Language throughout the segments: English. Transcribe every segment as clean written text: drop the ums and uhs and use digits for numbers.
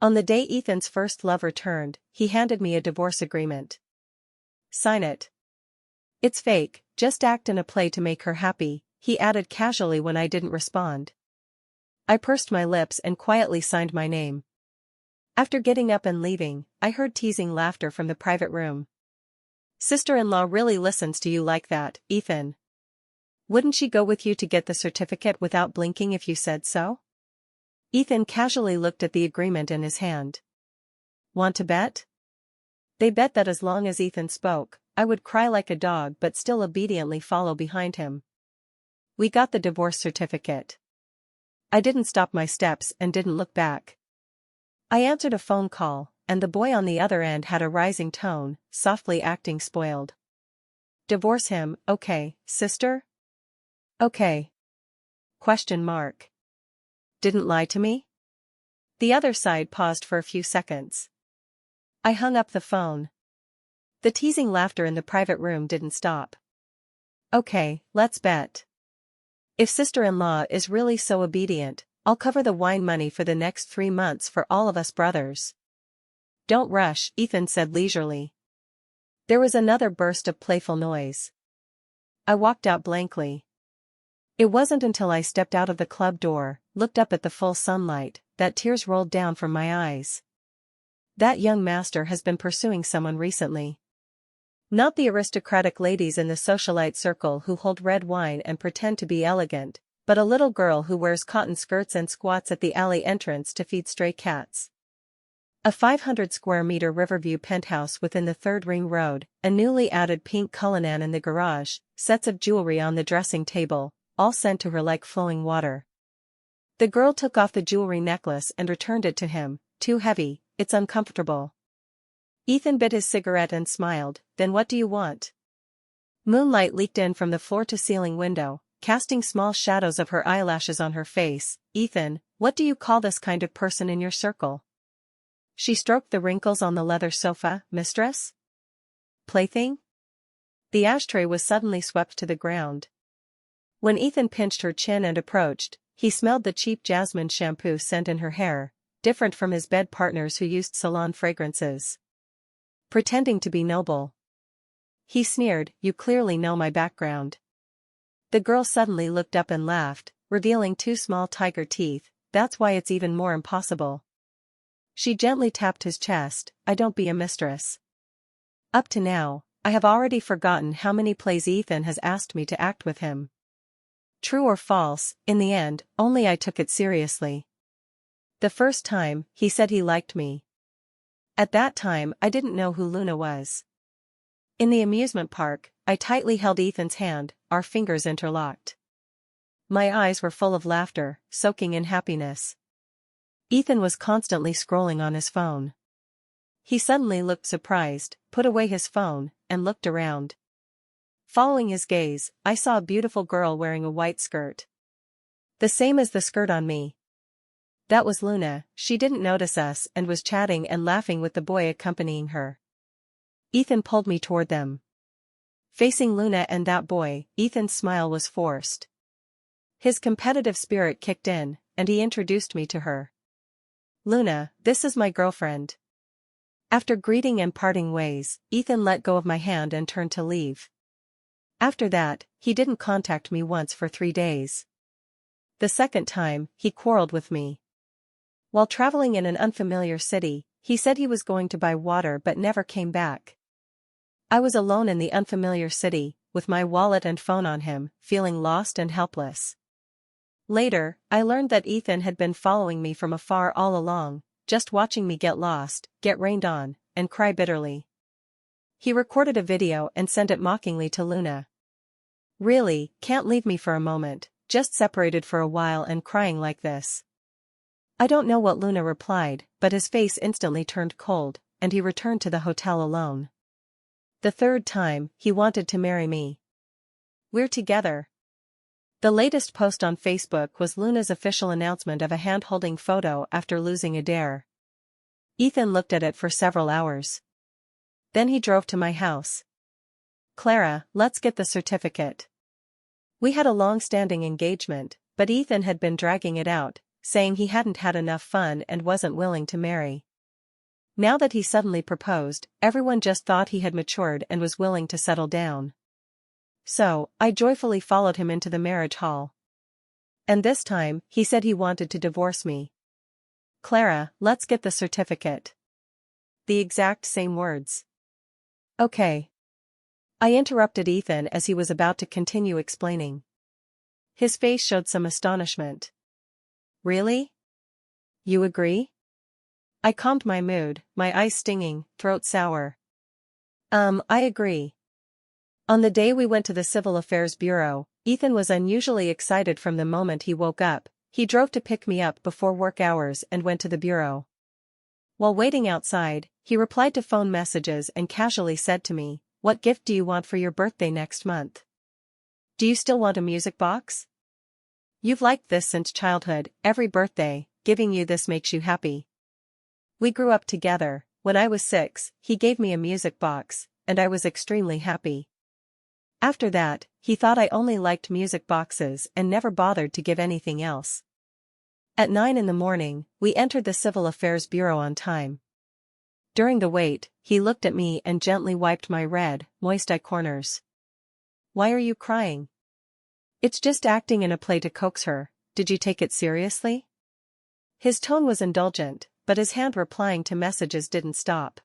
On the day Ethan's first love returned, he handed me a divorce agreement. Sign it. It's fake, just act in a play to make her happy, he added casually when I didn't respond. I pursed my lips and quietly signed my name. After getting up and leaving, I heard teasing laughter from the private room. Sister-in-law really listens to you like that, Ethan. Wouldn't she go with you to get the certificate without blinking if you said so? Ethan casually looked at the agreement in his hand. Want to bet? They bet that as long as Ethan spoke, I would cry like a dog but still obediently follow behind him. We got the divorce certificate. I didn't stop my steps and didn't look back. I answered a phone call, and the boy on the other end had a rising tone, softly acting spoiled. Divorce him, okay, sister? Okay. Question mark. Didn't lie to me? The other side paused for a few seconds. I hung up the phone. The teasing laughter in the private room didn't stop. Okay, let's bet. If sister-in-law is really so obedient, I'll cover the wine money for the next 3 months for all of us brothers. Don't rush, Ethan said leisurely. There was another burst of playful noise. I walked out blankly. It wasn't until I stepped out of the club door, looked up at the full sunlight, that tears rolled down from my eyes. That young master has been pursuing someone recently. Not the aristocratic ladies in the socialite circle who hold red wine and pretend to be elegant, but a little girl who wears cotton skirts and squats at the alley entrance to feed stray cats. A 500-square-meter Riverview penthouse within the 3rd Ring Road, a newly added pink Cullinan in the garage, sets of jewelry on the dressing table, all sent to her like flowing water. The girl took off the jewelry necklace and returned it to him. Too heavy, it's uncomfortable. Ethan bit his cigarette and smiled. Then what do you want? Moonlight leaked in from the floor-to-ceiling window, casting small shadows of her eyelashes on her face. Ethan, what do you call this kind of person in your circle? She stroked the wrinkles on the leather sofa. Mistress? Plaything? The ashtray was suddenly swept to the ground. When Ethan pinched her chin and approached, he smelled the cheap jasmine shampoo scent in her hair, different from his bed partners who used salon fragrances. Pretending to be noble. He sneered, you clearly know my background. The girl suddenly looked up and laughed, revealing 2 small tiger teeth. That's why it's even more impossible. She gently tapped his chest. I don't be a mistress. Up to now, I have already forgotten how many plays Ethan has asked me to act with him. True or false, in the end, only I took it seriously. The first time, he said he liked me. At that time I didn't know who Luna was. In the amusement park, I tightly held Ethan's hand, our fingers interlocked. My eyes were full of laughter, soaking in happiness. Ethan was constantly scrolling on his phone. He suddenly looked surprised, put away his phone, and looked around. Following his gaze, I saw a beautiful girl wearing a white skirt. The same as the skirt on me. That was Luna. She didn't notice us and was chatting and laughing with the boy accompanying her. Ethan pulled me toward them. Facing Luna and that boy, Ethan's smile was forced. His competitive spirit kicked in, and he introduced me to her. Luna, this is my girlfriend. After greeting and parting ways, Ethan let go of my hand and turned to leave. After that, he didn't contact me once for 3 days. The second time, he quarreled with me. While traveling in an unfamiliar city, he said he was going to buy water but never came back. I was alone in the unfamiliar city, with my wallet and phone on him, feeling lost and helpless. Later, I learned that Ethan had been following me from afar all along, just watching me get lost, get rained on, and cry bitterly. He recorded a video and sent it mockingly to Luna. Really, can't leave me for a moment, just separated for a while and crying like this. I don't know what Luna replied, but his face instantly turned cold, and he returned to the hotel alone. The third time, he wanted to marry me. We're together. The latest post on Facebook was Luna's official announcement of a hand-holding photo after losing a dare. Ethan looked at it for several hours. Then he drove to my house. Clara, let's get the certificate. We had a long-standing engagement, but Ethan had been dragging it out, saying he hadn't had enough fun and wasn't willing to marry. Now that he suddenly proposed, everyone just thought he had matured and was willing to settle down. So, I joyfully followed him into the marriage hall. And this time, he said he wanted to divorce me. "Clara, let's get the certificate." The exact same words. "Okay." I interrupted Ethan as he was about to continue explaining. His face showed some astonishment. "Really? You agree?" I calmed my mood, my eyes stinging, throat sour. I agree." On the day we went to the Civil Affairs Bureau, Ethan was unusually excited from the moment he woke up. He drove to pick me up before work hours and went to the bureau. While waiting outside, he replied to phone messages and casually said to me, "What gift do you want for your birthday next month? Do you still want a music box? You've liked this since childhood, every birthday, giving you this makes you happy." We grew up together. When I was 6, he gave me a music box, and I was extremely happy. After that, he thought I only liked music boxes and never bothered to give anything else. At 9 in the morning, we entered the Civil Affairs Bureau on time. During the wait, he looked at me and gently wiped my red, moist eye corners. "Why are you crying?" "It's just acting in a play to coax her. Did you take it seriously?" His tone was indulgent, but his hand replying to messages didn't stop.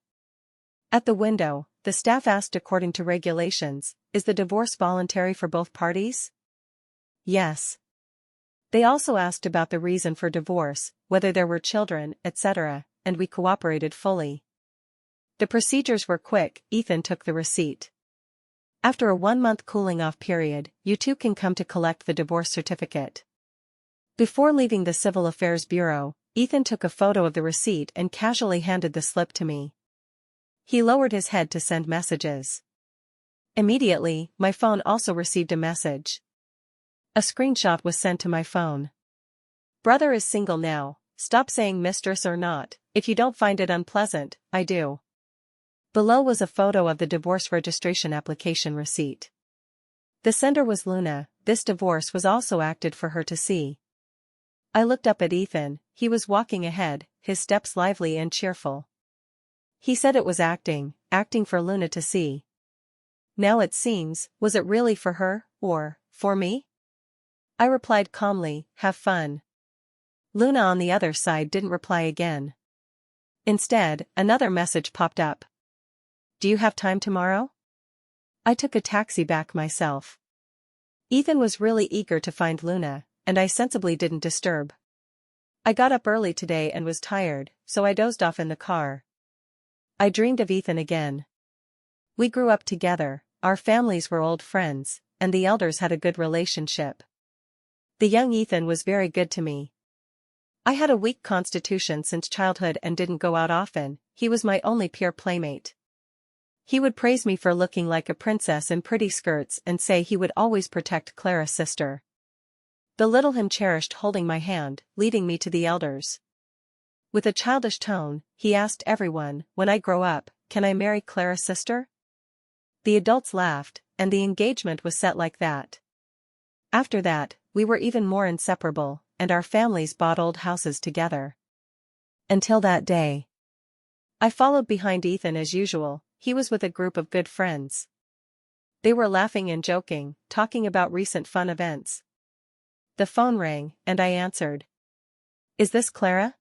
At the window, the staff asked, according to regulations, "Is the divorce voluntary for both parties?" "Yes." They also asked about the reason for divorce, whether there were children, etc., and we cooperated fully. The procedures were quick. Ethan took the receipt. "After a 1-month cooling-off period, you two can come to collect the divorce certificate." Before leaving the Civil Affairs Bureau, Ethan took a photo of the receipt and casually handed the slip to me. He lowered his head to send messages. Immediately, my phone also received a message. A screenshot was sent to my phone. "Brother is single now, stop saying mistress or not, if you don't find it unpleasant, I do." Below was a photo of the divorce registration application receipt. The sender was Luna. This divorce was also acted for her to see. I looked up at Ethan. He was walking ahead, his steps lively and cheerful. He said it was acting for Luna to see. Now it seems, was it really for her, or for me? I replied calmly, "Have fun." Luna on the other side didn't reply again. Instead, another message popped up. "Do you have time tomorrow?" I took a taxi back myself. Ethan was really eager to find Luna, and I sensibly didn't disturb. I got up early today and was tired, so I dozed off in the car. I dreamed of Ethan again. We grew up together, our families were old friends, and the elders had a good relationship. The young Ethan was very good to me. I had a weak constitution since childhood and didn't go out often. He was my only peer playmate. He would praise me for looking like a princess in pretty skirts and say he would always protect Clara's sister. The little him cherished holding my hand, leading me to the elders. With a childish tone, he asked everyone, "When I grow up, can I marry Clara's sister?" The adults laughed, and the engagement was set like that. After that, we were even more inseparable, and our families bought old houses together. Until that day. I followed behind Ethan as usual. He was with a group of good friends. They were laughing and joking, talking about recent fun events. The phone rang, and I answered. "Is this Clara?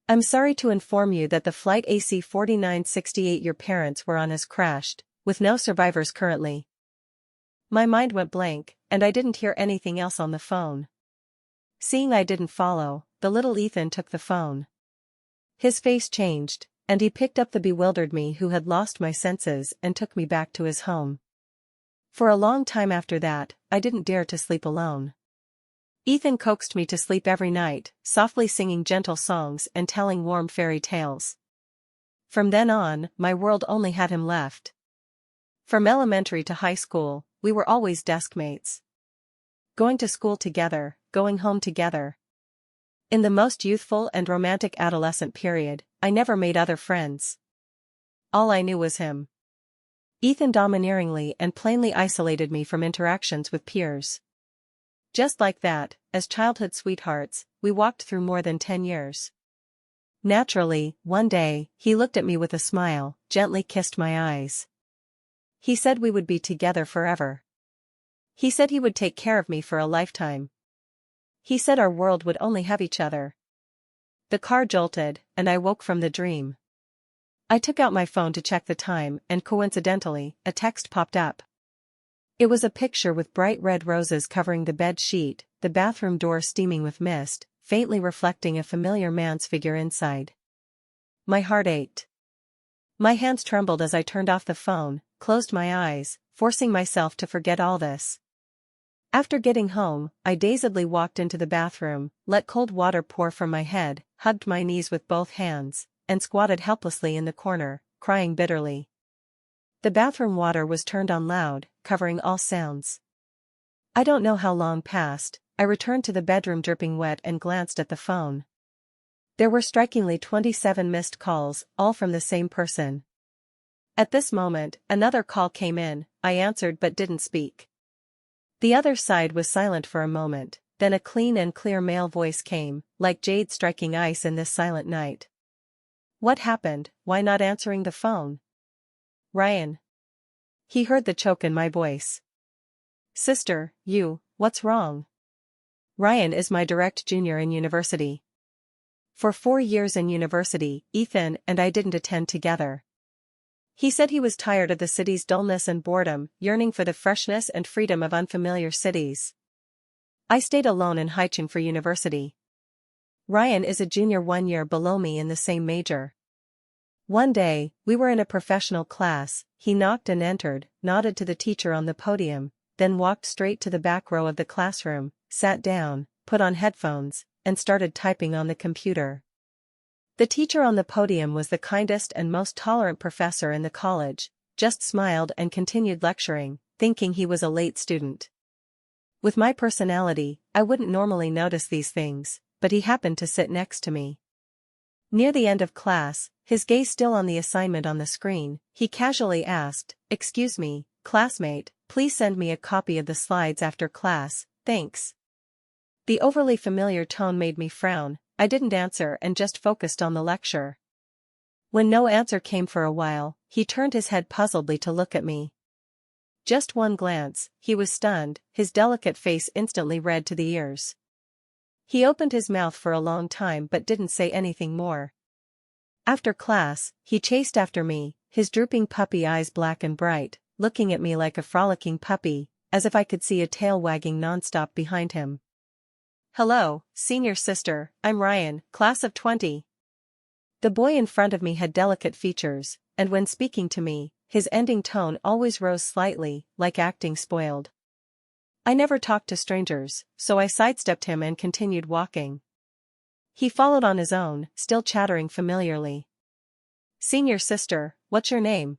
I'm sorry to inform you that the flight AC-4968 your parents were on has crashed, with no survivors currently." My mind went blank, and I didn't hear anything else on the phone. Seeing I didn't follow, the little Ethan took the phone. His face changed, and he picked up the bewildered me who had lost my senses and took me back to his home. For a long time after that, I didn't dare to sleep alone. Ethan coaxed me to sleep every night, softly singing gentle songs and telling warm fairy tales. From then on, my world only had him left. From elementary to high school, we were always desk mates. Going to school together, going home together. In the most youthful and romantic adolescent period, I never made other friends. All I knew was him. Ethan domineeringly and plainly isolated me from interactions with peers. Just like that, as childhood sweethearts, we walked through more than 10 years. Naturally, one day, he looked at me with a smile, gently kissed my eyes. He said we would be together forever. He said he would take care of me for a lifetime. He said our world would only have each other. The car jolted, and I woke from the dream. I took out my phone to check the time, and coincidentally, a text popped up. It was a picture with bright red roses covering the bed sheet, the bathroom door steaming with mist, faintly reflecting a familiar man's figure inside. My heart ached. My hands trembled as I turned off the phone, closed my eyes, forcing myself to forget all this. After getting home, I dazedly walked into the bathroom, let cold water pour from my head, hugged my knees with both hands, and squatted helplessly in the corner, crying bitterly. The bathroom water was turned on loud, covering all sounds. I don't know how long passed. I returned to the bedroom dripping wet and glanced at the phone. There were strikingly 27 missed calls, all from the same person. At this moment, another call came in. I answered but didn't speak. The other side was silent for a moment, then a clean and clear male voice came, like jade striking ice in this silent night. What happened? Why not answering the phone? Ryan. He heard the choke in my voice. Sister, what's wrong? Ryan is my direct junior in university. For 4 years in university, Ethan and I didn't attend together. He said he was tired of the city's dullness and boredom, yearning for the freshness and freedom of unfamiliar cities. I stayed alone in Haicheng for university. Ryan is a junior 1 year below me in the same major. One day, we were in a professional class. He knocked and entered, nodded to the teacher on the podium, then walked straight to the back row of the classroom, sat down, put on headphones, and started typing on the computer. The teacher on the podium was the kindest and most tolerant professor in the college, just smiled and continued lecturing, thinking he was a late student. With my personality, I wouldn't normally notice these things, but he happened to sit next to me. Near the end of class, his gaze still on the assignment on the screen, he casually asked, "Excuse me, classmate, please send me a copy of the slides after class, thanks." The overly familiar tone made me frown. I didn't answer and just focused on the lecture. When no answer came for a while, he turned his head puzzledly to look at me. Just one glance, he was stunned, his delicate face instantly red to the ears. He opened his mouth for a long time but didn't say anything more. After class, he chased after me, his drooping puppy eyes black and bright, looking at me like a frolicking puppy, as if I could see a tail wagging nonstop behind him. "Hello, senior sister, I'm Ryan, class of 20. The boy in front of me had delicate features, and when speaking to me, his ending tone always rose slightly, like acting spoiled. I never talked to strangers, so I sidestepped him and continued walking. He followed on his own, still chattering familiarly. "Senior sister, what's your name?"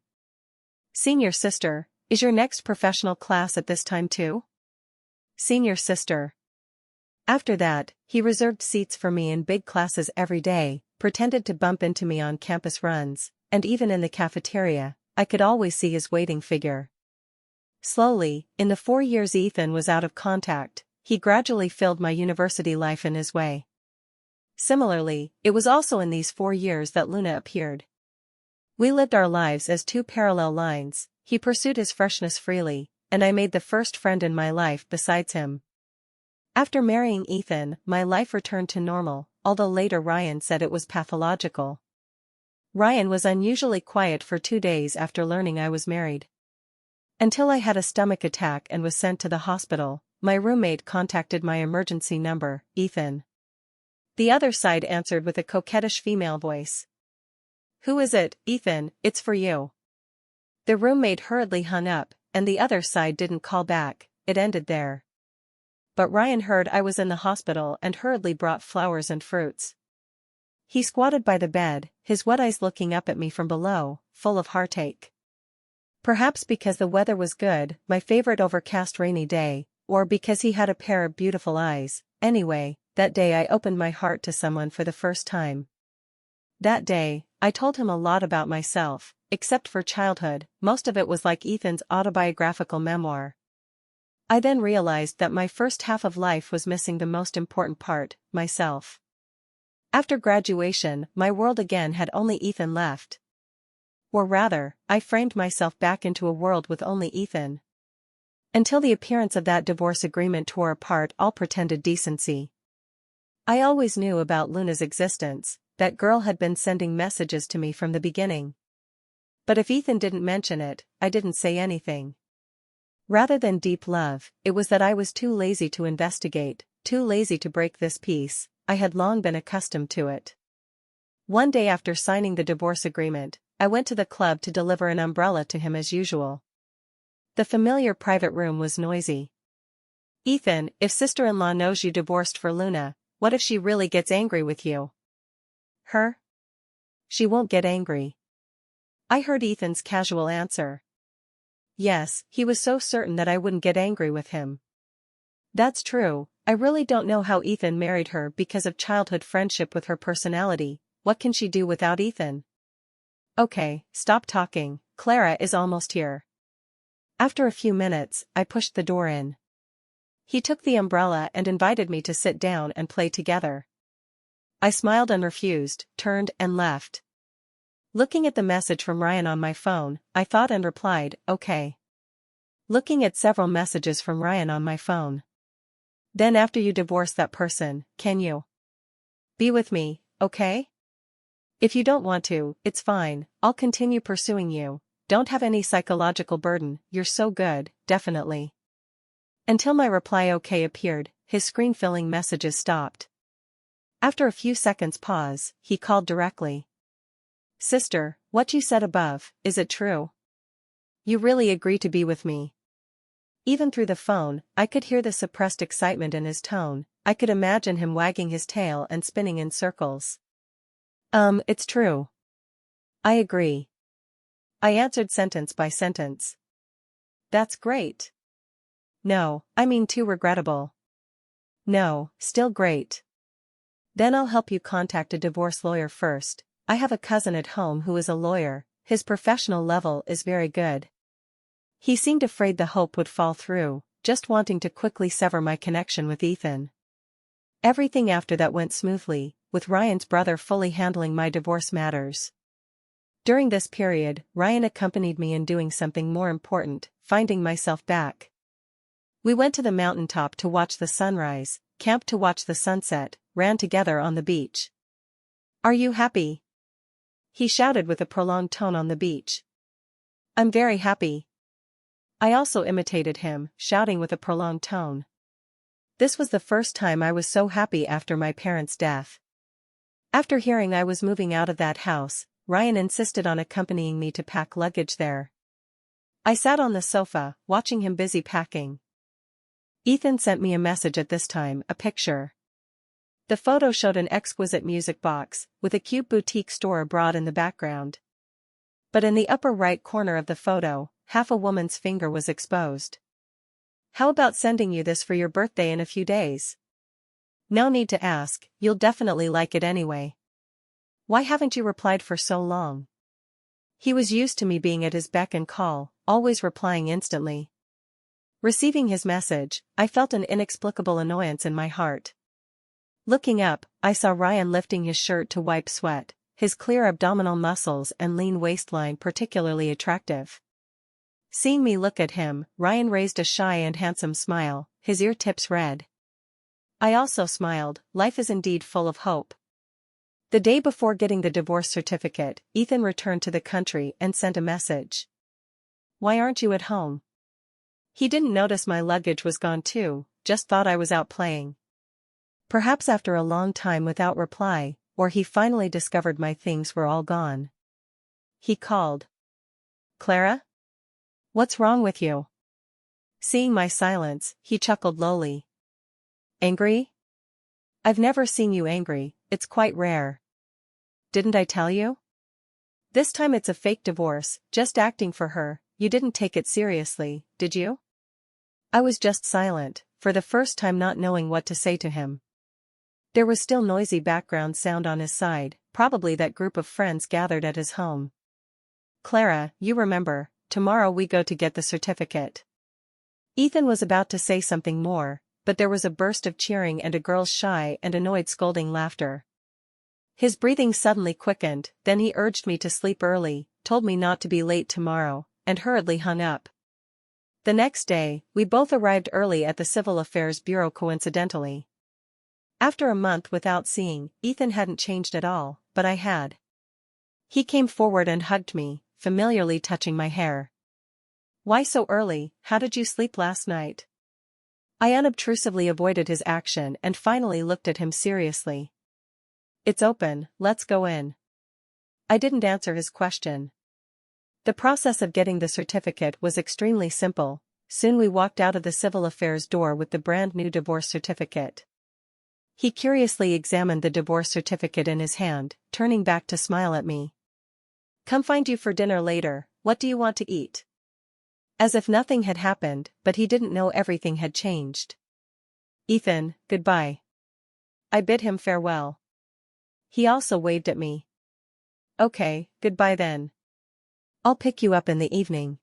"Senior sister, is your next professional class at this time too?" "Senior sister." After that, he reserved seats for me in big classes every day, pretended to bump into me on campus runs, and even in the cafeteria, I could always see his waiting figure. Slowly, in the 4 years Ethan was out of contact, he gradually filled my university life in his way. Similarly, it was also in these 4 years that Luna appeared. We lived our lives as two parallel lines. He pursued his freshness freely, and I made the first friend in my life besides him. After marrying Ethan, my life returned to normal, although later Ryan said it was pathological. Ryan was unusually quiet for 2 days after learning I was married. Until I had a stomach attack and was sent to the hospital, my roommate contacted my emergency number, Ethan. The other side answered with a coquettish female voice. "Who is it, Ethan? It's for you." The roommate hurriedly hung up, and the other side didn't call back. It ended there. But Ryan heard I was in the hospital and hurriedly brought flowers and fruits. He squatted by the bed, his wet eyes looking up at me from below, full of heartache. Perhaps because the weather was good, my favorite overcast rainy day, or because he had a pair of beautiful eyes. Anyway, that day I opened my heart to someone for the first time. That day, I told him a lot about myself, except for childhood. Most of it was like Ethan's autobiographical memoir. I then realized that my first half of life was missing the most important part, myself. After graduation, my world again had only Ethan left. Or rather, I framed myself back into a world with only Ethan. Until the appearance of that divorce agreement tore apart all pretended decency. I always knew about Luna's existence. That girl had been sending messages to me from the beginning. But if Ethan didn't mention it, I didn't say anything. Rather than deep love, it was that I was too lazy to investigate, too lazy to break this peace. I had long been accustomed to it. One day after signing the divorce agreement, I went to the club to deliver an umbrella to him as usual. The familiar private room was noisy. "Ethan, if sister-in-law knows you divorced for Luna, what if she really gets angry with you?" "Her? She won't get angry." I heard Ethan's casual answer. Yes, he was so certain that I wouldn't get angry with him. That's true. I really don't know how Ethan married her because of childhood friendship with her personality. What can she do without Ethan? Okay, stop talking, Clara is almost here. After a few minutes, I pushed the door in. He took the umbrella and invited me to sit down and play together. I smiled and refused, turned and left. Looking at the message from Ryan on my phone, I thought and replied, okay. Looking at several messages from Ryan on my phone. Then after you divorce that person, can you be with me, okay? If you don't want to, it's fine, I'll continue pursuing you. Don't have any psychological burden, you're so good, definitely. Until my reply okay appeared, his screen-filling messages stopped. After a few seconds pause, he called directly. Sister, what you said above, is it true? You really agree to be with me? Even through the phone, I could hear the suppressed excitement in his tone. I could imagine him wagging his tail and spinning in circles. It's true. I agree. I answered sentence by sentence. That's great. No, I mean too regrettable. No, still great. Then I'll help you contact a divorce lawyer first. I have a cousin at home who is a lawyer, his professional level is very good. He seemed afraid the hope would fall through, just wanting to quickly sever my connection with Ethan. Everything after that went smoothly, with Ryan's brother fully handling my divorce matters. During this period, Ryan accompanied me in doing something more important, finding myself back. We went to the mountaintop to watch the sunrise, camped to watch the sunset, ran together on the beach. Are you happy? He shouted with a prolonged tone on the beach. I'm very happy. I also imitated him, shouting with a prolonged tone. This was the first time I was so happy after my parents' death. After hearing I was moving out of that house, Ryan insisted on accompanying me to pack luggage there. I sat on the sofa, watching him busy packing. Ethan sent me a message at this time, a picture. The photo showed an exquisite music box, with a cute boutique store abroad in the background. But in the upper right corner of the photo, half a woman's finger was exposed. How about sending you this for your birthday in a few days? No need to ask, you'll definitely like it anyway. Why haven't you replied for so long? He was used to me being at his beck and call, always replying instantly. Receiving his message, I felt an inexplicable annoyance in my heart. Looking up, I saw Ryan lifting his shirt to wipe sweat, his clear abdominal muscles and lean waistline particularly attractive. Seeing me look at him, Ryan raised a shy and handsome smile, his ear tips red. I also smiled, life is indeed full of hope. The day before getting the divorce certificate, Ethan returned to the country and sent a message. Why aren't you at home? He didn't notice my luggage was gone too, just thought I was out playing. Perhaps after a long time without reply, or he finally discovered my things were all gone. He called. Clara? What's wrong with you? Seeing my silence, he chuckled lowly. Angry? I've never seen you angry, it's quite rare. Didn't I tell you? This time it's a fake divorce, just acting for her, you didn't take it seriously, did you? I was just silent, for the first time not knowing what to say to him. There was still noisy background sound on his side, probably that group of friends gathered at his home. Clara, you remember, tomorrow we go to get the certificate. Ethan was about to say something more, but there was a burst of cheering and a girl's shy and annoyed scolding laughter. His breathing suddenly quickened, then he urged me to sleep early, told me not to be late tomorrow, and hurriedly hung up. The next day, we both arrived early at the Civil Affairs Bureau coincidentally. After a month without seeing, Ethan hadn't changed at all, but I had. He came forward and hugged me, familiarly touching my hair. "Why so early? How did you sleep last night?" I unobtrusively avoided his action and finally looked at him seriously. "It's open, let's go in." I didn't answer his question. The process of getting the certificate was extremely simple. Soon we walked out of the Civil Affairs door with the brand new divorce certificate. He curiously examined the divorce certificate in his hand, turning back to smile at me. "Come find you for dinner later, what do you want to eat?" As if nothing had happened, but he didn't know everything had changed. "Ethan, goodbye." I bid him farewell. He also waved at me. "Okay, goodbye then. I'll pick you up in the evening."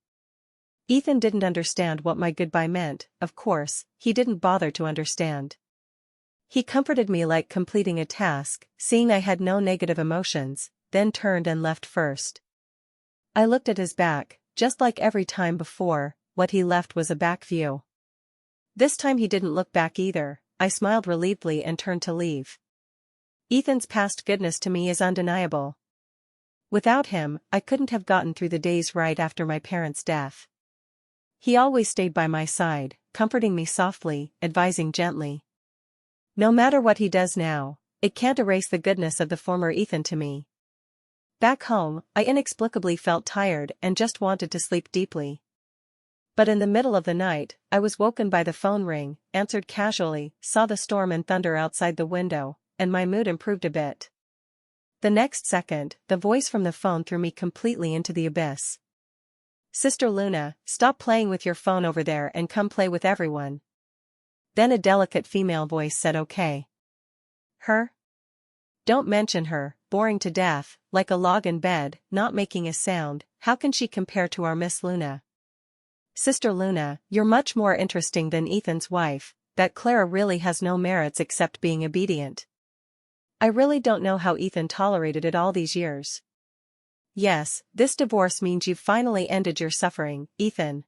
Ethan didn't understand what my goodbye meant, of course, he didn't bother to understand. He comforted me like completing a task, seeing I had no negative emotions, then turned and left first. I looked at his back, just like every time before, what he left was a back view. This time he didn't look back either. I smiled relievedly and turned to leave. Ethan's past goodness to me is undeniable. Without him, I couldn't have gotten through the days right after my parents' death. He always stayed by my side, comforting me softly, advising gently. No matter what he does now, it can't erase the goodness of the former Ethan to me. Back home, I inexplicably felt tired and just wanted to sleep deeply. But in the middle of the night, I was woken by the phone ring, answered casually, saw the storm and thunder outside the window, and my mood improved a bit. The next second, the voice from the phone threw me completely into the abyss. "Sister Luna, stop playing with your phone over there and come play with everyone." Then a delicate female voice said, "Okay." "Her? Don't mention her, boring to death, like a log in bed, not making a sound, how can she compare to our Miss Luna?" "Sister Luna, you're much more interesting than Ethan's wife, that Clara really has no merits except being obedient. I really don't know how Ethan tolerated it all these years." "Yes, this divorce means you've finally ended your suffering, Ethan."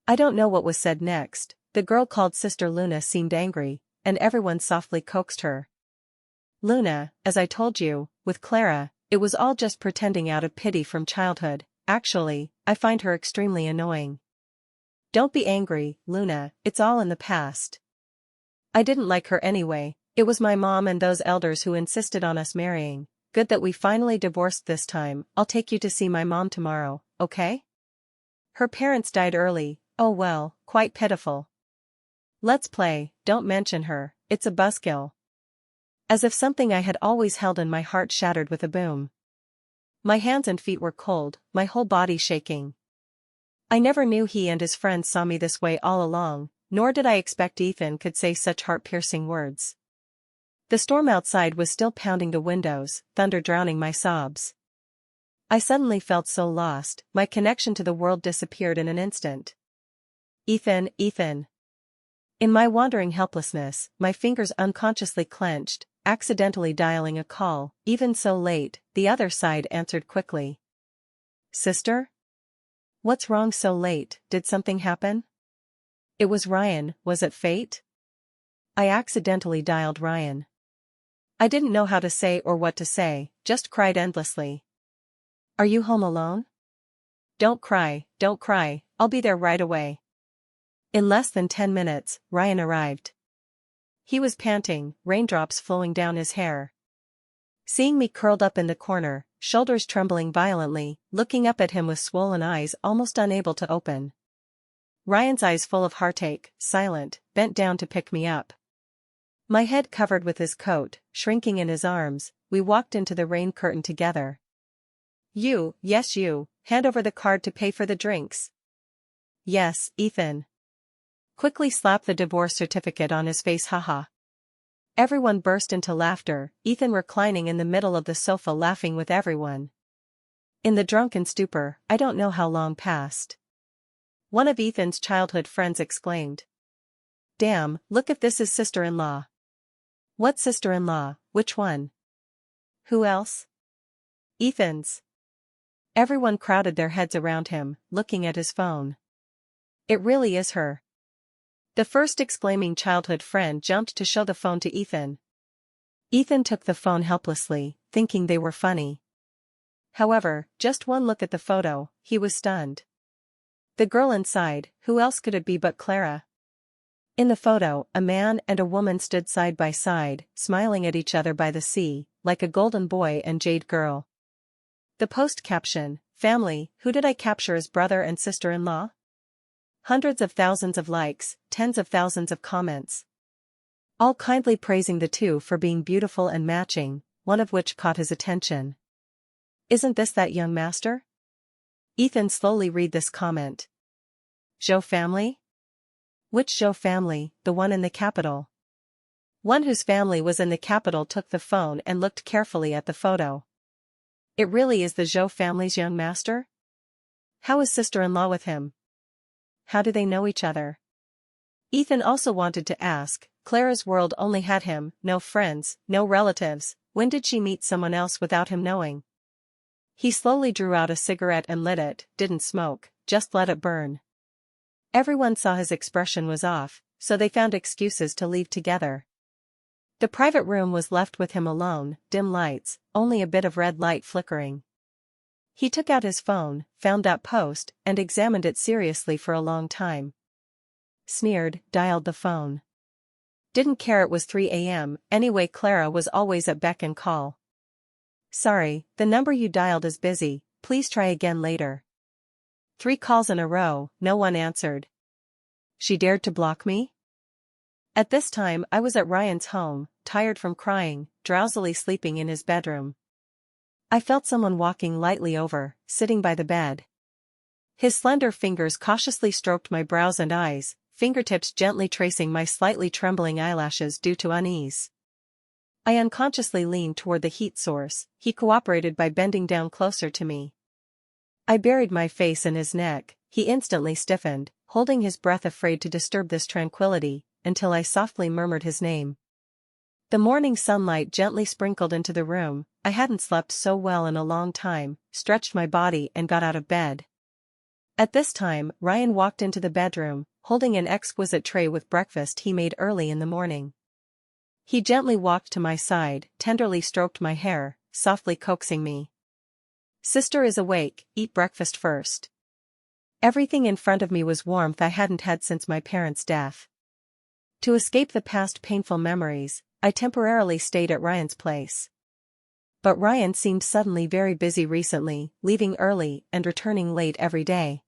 I don't know what was said next. The girl called Sister Luna seemed angry, and everyone softly coaxed her. "Luna, as I told you, with Clara, it was all just pretending out of pity from childhood. Actually, I find her extremely annoying." "Don't be angry, Luna, it's all in the past." "I didn't like her anyway, it was my mom and those elders who insisted on us marrying. Good that we finally divorced this time. I'll take you to see my mom tomorrow, okay? Her parents died early, oh well, quite pitiful. Let's play, don't mention her, it's a buzzkill." As if something I had always held in my heart shattered with a boom. My hands and feet were cold, my whole body shaking. I never knew he and his friends saw me this way all along, nor did I expect Ethan could say such heart-piercing words. The storm outside was still pounding the windows, thunder drowning my sobs. I suddenly felt so lost, my connection to the world disappeared in an instant. "Ethan, Ethan." In my wandering helplessness, my fingers unconsciously clenched, accidentally dialing a call. Even so late, the other side answered quickly. "Sister? What's wrong so late, did something happen?" It was Ryan, was it fate? I accidentally dialed Ryan. I didn't know how to say or what to say, just cried endlessly. "Are you home alone?" Don't cry, I'll be there right away." In less than 10 minutes, Ryan arrived. He was panting, raindrops flowing down his hair. Seeing me curled up in the corner, shoulders trembling violently, looking up at him with swollen eyes almost unable to open. Ryan's eyes full of heartache, silent, bent down to pick me up. My head covered with his coat, shrinking in his arms, we walked into the rain curtain together. Yes you, hand over the card to pay for the drinks." "Yes, Ethan." Quickly slapped the divorce certificate on his face, haha. Everyone burst into laughter, Ethan reclining in the middle of the sofa laughing with everyone. In the drunken stupor, I don't know how long passed. One of Ethan's childhood friends exclaimed. Damn, look if this is sister-in-law. What sister-in-law, which one? Who else? Ethan's. Everyone crowded their heads around him, looking at his phone. It really is her. The first exclaiming childhood friend jumped to show the phone to Ethan. Ethan took the phone helplessly, thinking they were funny. However, just one look at the photo, he was stunned. The girl inside, who else could it be but Clara? In the photo, a man and a woman stood side by side, smiling at each other by the sea, like a golden boy and jade girl. The post caption, family, who did I capture as brother and sister-in-law? Hundreds of thousands of likes, tens of thousands of comments. All kindly praising the two for being beautiful and matching, one of which caught his attention. Isn't this that young master? Ethan slowly read this comment. Zhou family? Which Zhou family, the one in the capital? One whose family was in the capital took the phone and looked carefully at the photo. It really is the Zhou family's young master? How is sister-in-law with him? How do they know each other? Ethan also wanted to ask, Clara's world only had him, no friends, no relatives, when did she meet someone else without him knowing? He slowly drew out a cigarette and lit it, didn't smoke, just let it burn. Everyone saw his expression was off, so they found excuses to leave together. The private room was left with him alone, dim lights, only a bit of red light flickering. He took out his phone, found that post, and examined it seriously for a long time. Sneered, dialed the phone. Didn't care it was 3 a.m., anyway Clara was always at beck and call. Sorry, the number you dialed is busy, please try again later. 3 calls in a row, no one answered. She dared to block me? At this time I was at Ryan's home, tired from crying, drowsily sleeping in his bedroom. I felt someone walking lightly over, sitting by the bed. His slender fingers cautiously stroked my brows and eyes, fingertips gently tracing my slightly trembling eyelashes due to unease. I unconsciously leaned toward the heat source, he cooperated by bending down closer to me. I buried my face in his neck, he instantly stiffened, holding his breath afraid to disturb this tranquility, until I softly murmured his name. The morning sunlight gently sprinkled into the room, I hadn't slept so well in a long time, stretched my body and got out of bed. At this time, Ryan walked into the bedroom, holding an exquisite tray with breakfast he made early in the morning. He gently walked to my side, tenderly stroked my hair, softly coaxing me. Sister is awake, eat breakfast first. Everything in front of me was warmth I hadn't had since my parents' death. To escape the past painful memories, I temporarily stayed at Ryan's place. But Ryan seemed suddenly very busy recently, leaving early and returning late every day.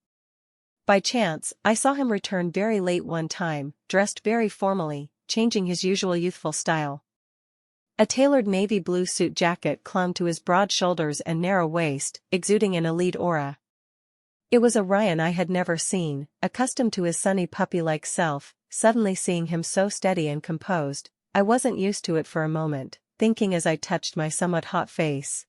By chance, I saw him return very late one time, dressed very formally, changing his usual youthful style. A tailored navy blue suit jacket clung to his broad shoulders and narrow waist, exuding an elite aura. It was a Ryan I had never seen, accustomed to his sunny puppy-like self, suddenly seeing him so steady and composed, I wasn't used to it for a moment, thinking as I touched my somewhat hot face.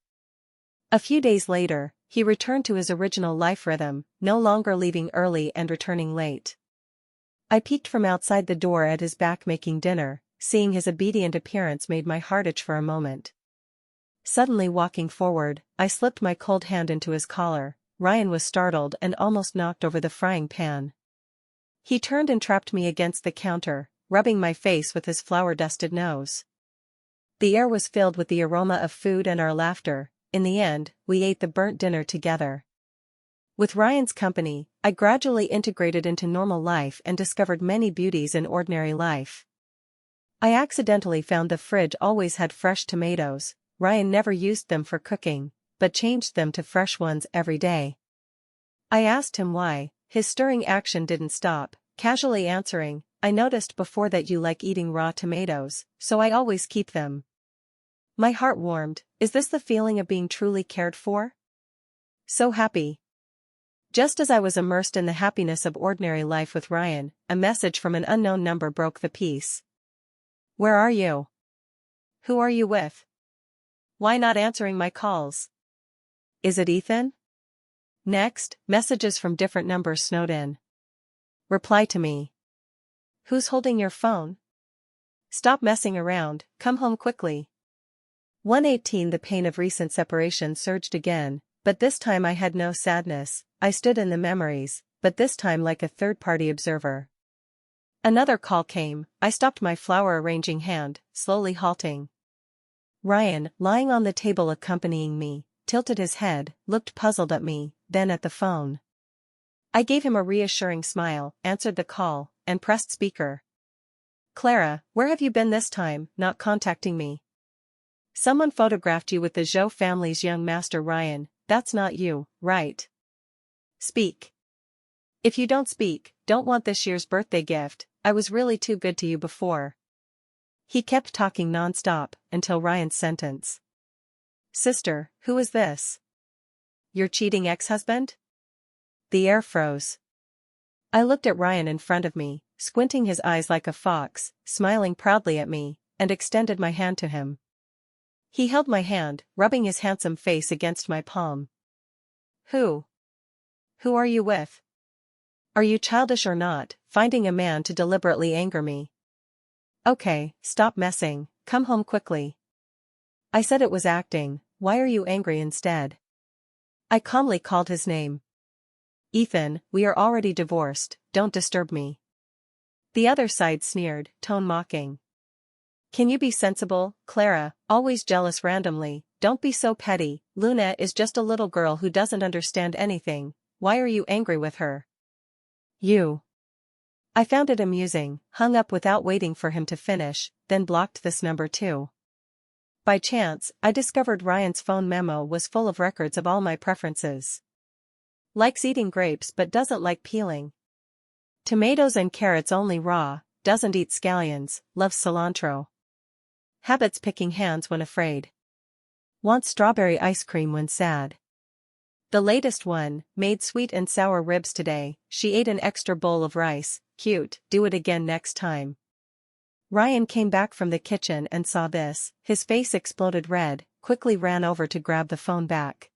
A few days later, he returned to his original life rhythm, no longer leaving early and returning late. I peeked from outside the door at his back making dinner, seeing his obedient appearance made my heart itch for a moment. Suddenly walking forward, I slipped my cold hand into his collar. Ryan was startled and almost knocked over the frying pan. He turned and trapped me against the counter, rubbing my face with his flour-dusted nose. The air was filled with the aroma of food and our laughter. In the end, we ate the burnt dinner together. With Ryan's company, I gradually integrated into normal life and discovered many beauties in ordinary life. I accidentally found the fridge always had fresh tomatoes. Ryan never used them for cooking, but changed them to fresh ones every day. I asked him why. His stirring action didn't stop, casually answering, I noticed before that you like eating raw tomatoes, so I always keep them. My heart warmed. Is this the feeling of being truly cared for? So happy. Just as I was immersed in the happiness of ordinary life with Ryan, a message from an unknown number broke the peace. Where are you? Who are you with? Why not answering my calls? Is it Ethan? Next, messages from different numbers snowed in. reply to me. Who's holding your phone? Stop messing around, come home quickly. 118 The pain of recent separation surged again, but this time I had no sadness. I stood in the memories, but this time like a third-party observer. Another call came. I stopped my flower-arranging hand, slowly halting. Ryan, lying on the table accompanying me, tilted his head, looked puzzled at me, then at the phone. I gave him a reassuring smile, answered the call, and pressed speaker. Clara, where have you been this time, not contacting me? Someone photographed you with the Zhou family's young master Ryan. That's not you, right? Speak. If you don't speak, don't want this year's birthday gift. I was really too good to you before. He kept talking non-stop, until Ryan's sentence. Sister, who is this? Your cheating ex-husband? The air froze. I looked at Ryan in front of me, squinting his eyes like a fox, smiling proudly at me, and extended my hand to him. He held my hand, rubbing his handsome face against my palm. Who? Who are you with? Are you childish or not, finding a man to deliberately anger me? Okay, stop messing, come home quickly. I said it was acting, why are you angry instead? I calmly called his name. Ethan, we are already divorced, don't disturb me. The other side sneered, tone mocking. Can you be sensible, Clara, always jealous randomly, don't be so petty, Luna is just a little girl who doesn't understand anything, why are you angry with her? You. I found it amusing, hung up without waiting for him to finish, then blocked this number too. By chance, I discovered Ryan's phone memo was full of records of all my preferences. Likes eating grapes but doesn't like peeling. Tomatoes and carrots only raw, doesn't eat scallions, loves cilantro. Habits picking hands when afraid. Wants strawberry ice cream when sad. The latest one, made sweet and sour ribs today, she ate an extra bowl of rice, cute, do it again next time. Ryan came back from the kitchen and saw this, his face exploded red, quickly ran over to grab the phone back.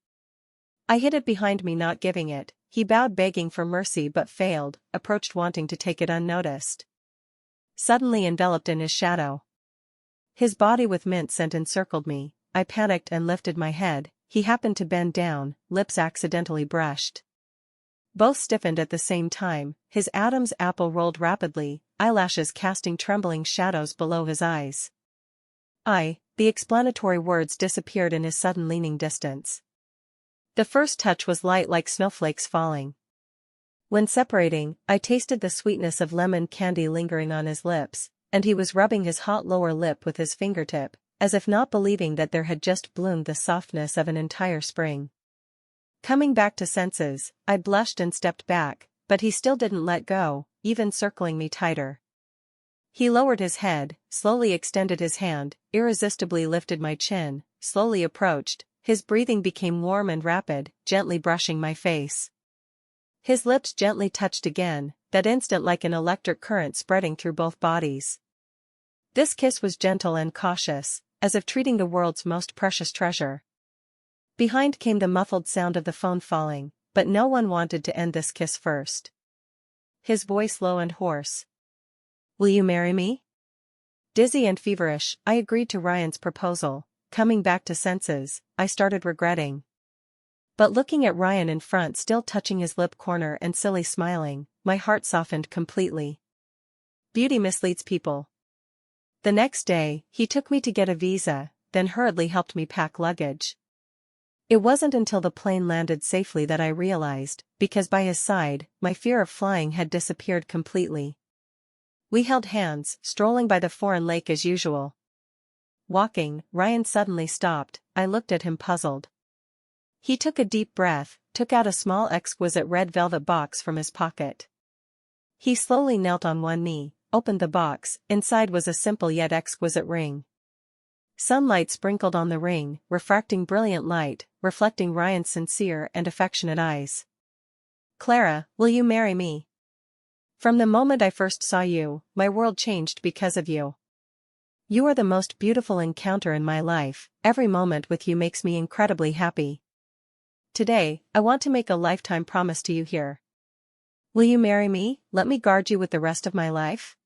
I hid it behind me not giving it, he bowed begging for mercy but failed, approached wanting to take it unnoticed. Suddenly enveloped in his shadow. His body with mint scent encircled me, I panicked and lifted my head, he happened to bend down, lips accidentally brushed. Both stiffened at the same time, his Adam's apple rolled rapidly, eyelashes casting trembling shadows below his eyes. The explanatory words disappeared in his sudden leaning distance. The first touch was light like snowflakes falling. When separating, I tasted the sweetness of lemon candy lingering on his lips, and he was rubbing his hot lower lip with his fingertip, as if not believing that there had just bloomed the softness of an entire spring. Coming back to senses, I blushed and stepped back, but he still didn't let go, even circling me tighter. He lowered his head, slowly extended his hand, irresistibly lifted my chin, slowly approached, his breathing became warm and rapid, gently brushing my face. His lips gently touched again, that instant like an electric current spreading through both bodies. This kiss was gentle and cautious, as if treating the world's most precious treasure. Behind came the muffled sound of the phone falling, but no one wanted to end this kiss first. His voice low and hoarse. Will you marry me? Dizzy and feverish, I agreed to Ryan's proposal. Coming back to senses, I started regretting. But looking at Ryan in front still touching his lip corner and silly smiling, my heart softened completely. Beauty misleads people. The next day, he took me to get a visa, then hurriedly helped me pack luggage. It wasn't until the plane landed safely that I realized, because by his side, my fear of flying had disappeared completely. We held hands, strolling by the foreign lake as usual. Walking, Ryan suddenly stopped, I looked at him puzzled. He took a deep breath, took out a small exquisite red velvet box from his pocket. He slowly knelt on one knee, opened the box, inside was a simple yet exquisite ring. Sunlight sprinkled on the ring, refracting brilliant light, reflecting Ryan's sincere and affectionate eyes. Clara, will you marry me? From the moment I first saw you, my world changed because of you. You are the most beautiful encounter in my life, every moment with you makes me incredibly happy. Today, I want to make a lifetime promise to you here. Will you marry me? Let me guard you with the rest of my life?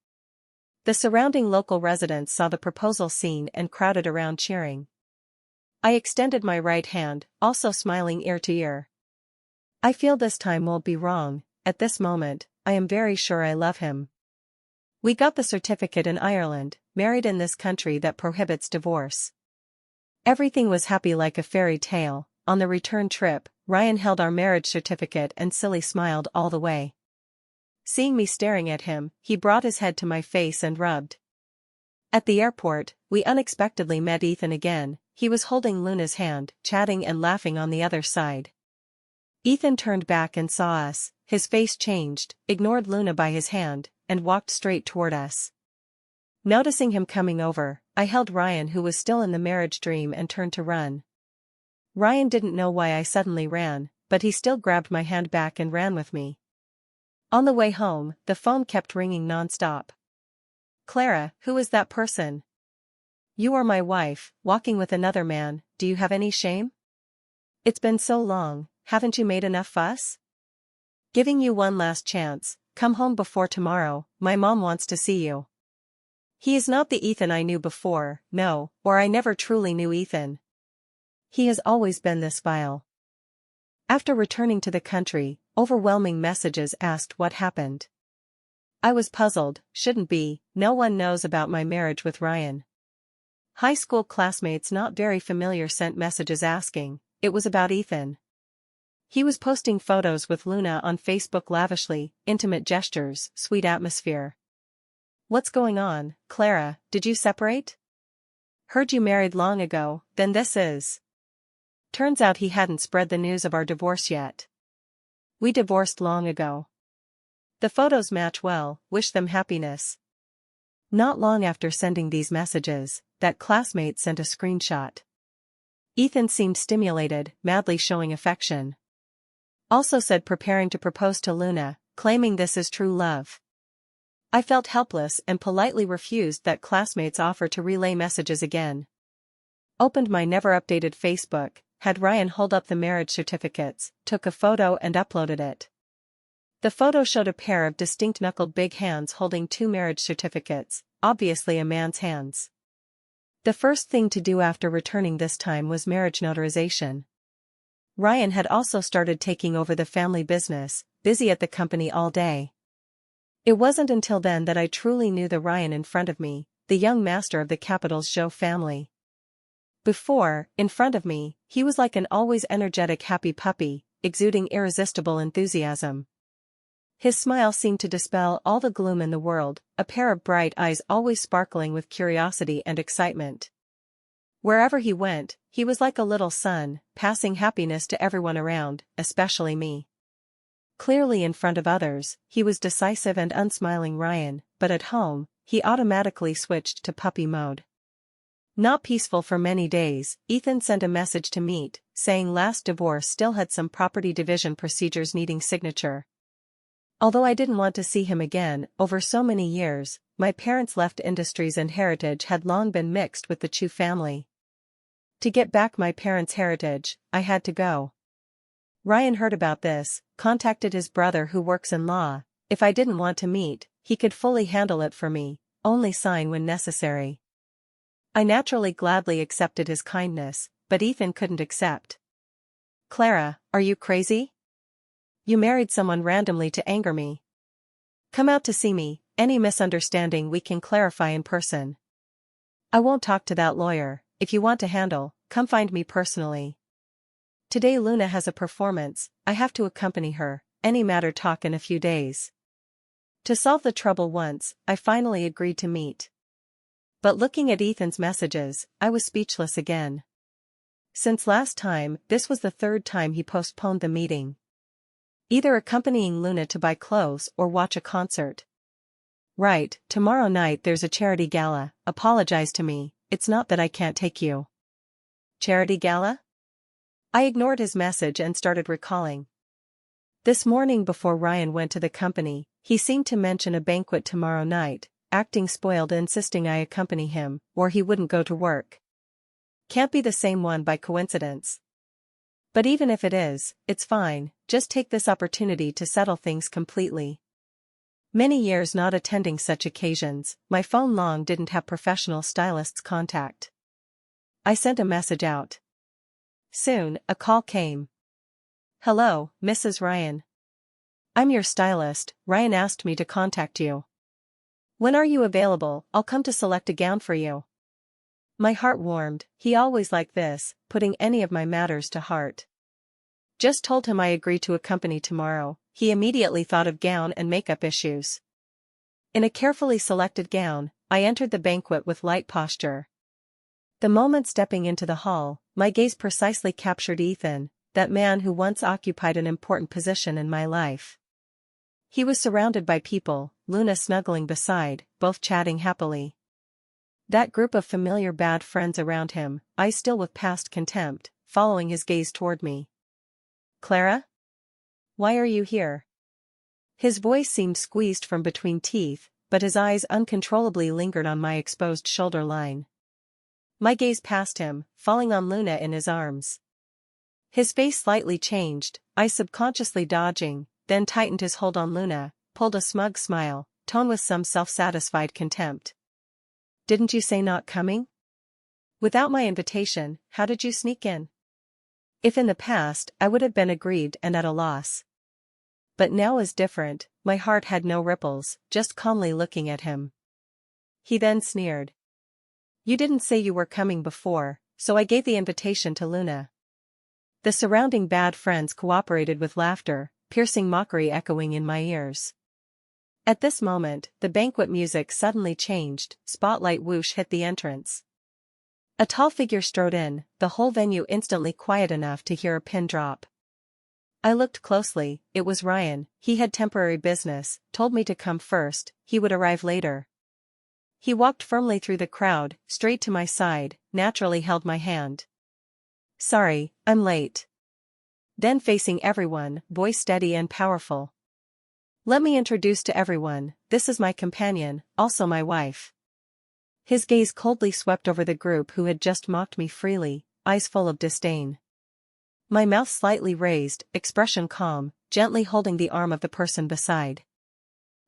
The surrounding local residents saw the proposal scene and crowded around cheering. I extended my right hand, also smiling ear to ear. I feel this time won't be wrong. At this moment, I am very sure I love him. We got the certificate in Ireland, married in this country that prohibits divorce. Everything was happy like a fairy tale. On the return trip, Ryan held our marriage certificate and silly smiled all the way. Seeing me staring at him, he brought his head to my face and rubbed. At the airport, we unexpectedly met Ethan again. He was holding Luna's hand, chatting and laughing on the other side. Ethan turned back and saw us, his face changed, ignored Luna by his hand, and walked straight toward us. Noticing him coming over, I held Ryan, who was still in the marriage dream, and turned to run. Ryan didn't know why I suddenly ran, but he still grabbed my hand back and ran with me. On the way home, the phone kept ringing non-stop. Clara, who is that person? You are my wife, walking with another man. Do you have any shame? It's been so long, haven't you made enough fuss? Giving you one last chance, come home before tomorrow, my mom wants to see you. He is not the Ethan I knew before, no, or I never truly knew Ethan. He has always been this vile. After returning to the country, overwhelming messages asked what happened. I was puzzled. Shouldn't be, no one knows about my marriage with Ryan. High school classmates not very familiar sent messages asking. It was about Ethan. He was posting photos with Luna on Facebook lavishly, intimate gestures, sweet atmosphere. What's going on, Clara? Did you separate? Heard you married long ago. Then this is. Turns out he hadn't spread the news of our divorce yet. We divorced long ago. The photos match well, wish them happiness. Not long after sending these messages, that classmate sent a screenshot. Ethan seemed stimulated, madly showing affection. Also said preparing to propose to Luna, claiming this is true love. I felt helpless and politely refused that classmate's offer to relay messages again. Opened my never-updated Facebook, had Ryan hold up the marriage certificates, took a photo and uploaded it. The photo showed a pair of distinct knuckled big hands holding two marriage certificates, obviously a man's hands. The first thing to do after returning this time was marriage notarization. Ryan had also started taking over the family business, busy at the company all day. It wasn't until then that I truly knew the Ryan in front of me, the young master of the Capitals Joe family. Before, in front of me, he was like an always energetic happy puppy, exuding irresistible enthusiasm. His smile seemed to dispel all the gloom in the world, a pair of bright eyes always sparkling with curiosity and excitement. Wherever he went, he was like a little sun, passing happiness to everyone around, especially me. Clearly in front of others, he was decisive and unsmiling Ryan, but at home, he automatically switched to puppy mode. Not peaceful for many days, Ethan sent a message to meet, saying last divorce still had some property division procedures needing signature. Although I didn't want to see him again, over so many years, my parents' left industries and heritage had long been mixed with the Chu family. To get back my parents' heritage, I had to go. Ryan heard about this, contacted his brother who works in law. If I didn't want to meet, he could fully handle it for me, only sign when necessary. I naturally gladly accepted his kindness, but Ethan couldn't accept. Clara, are you crazy? You married someone randomly to anger me. Come out to see me, any misunderstanding we can clarify in person. I won't talk to that lawyer. If you want to handle, come find me personally. Today Luna has a performance, I have to accompany her, any matter talk in a few days. To solve the trouble once, I finally agreed to meet. But looking at Ethan's messages, I was speechless again. Since last time, this was the third time he postponed the meeting. Either accompanying Luna to buy clothes or watch a concert. Right, tomorrow night there's a charity gala, apologize to me, it's not that I can't take you. Charity gala? I ignored his message and started recalling. This morning before Ryan went to the company, he seemed to mention a banquet tomorrow night, acting spoiled, insisting I accompany him, or he wouldn't go to work. Can't be the same one by coincidence. But even if it is, it's fine, just take this opportunity to settle things completely. Many years not attending such occasions, my phone long didn't have professional stylists' contact. I sent a message out. Soon, a call came. Hello, Mrs. Ryan. I'm your stylist. Ryan asked me to contact you. When are you available? I'll come to select a gown for you. My heart warmed. He always like this, putting any of my matters to heart. Just told him I agree to accompany tomorrow. He immediately thought of gown and makeup issues. In a carefully selected gown, I entered the banquet with light posture. The moment stepping into the hall, my gaze precisely captured Ethan, that man who once occupied an important position in my life. He was surrounded by people, Luna snuggling beside, both chatting happily. That group of familiar bad friends around him, eyes still with past contempt, following his gaze toward me. Clara? Why are you here? His voice seemed squeezed from between teeth, but his eyes uncontrollably lingered on my exposed shoulder line. My gaze passed him, falling on Luna in his arms. His face slightly changed, eyes subconsciously dodging, then tightened his hold on Luna, pulled a smug smile, tone with some self-satisfied contempt. Didn't you say not coming? Without my invitation, how did you sneak in? If in the past, I would have been aggrieved and at a loss. But now is different, my heart had no ripples, just calmly looking at him. He then sneered. You didn't say you were coming before, so I gave the invitation to Luna. The surrounding bad friends cooperated with laughter, piercing mockery echoing in my ears. At this moment, the banquet music suddenly changed, spotlight whoosh hit the entrance. A tall figure strode in, the whole venue instantly quiet enough to hear a pin drop. I looked closely, it was Ryan. He had temporary business, told me to come first, he would arrive later. He walked firmly through the crowd, straight to my side, naturally held my hand. Sorry, I'm late. Then facing everyone, voice steady and powerful. Let me introduce to everyone, this is my companion, also my wife. His gaze coldly swept over the group who had just mocked me freely, eyes full of disdain. My mouth slightly raised, expression calm, gently holding the arm of the person beside.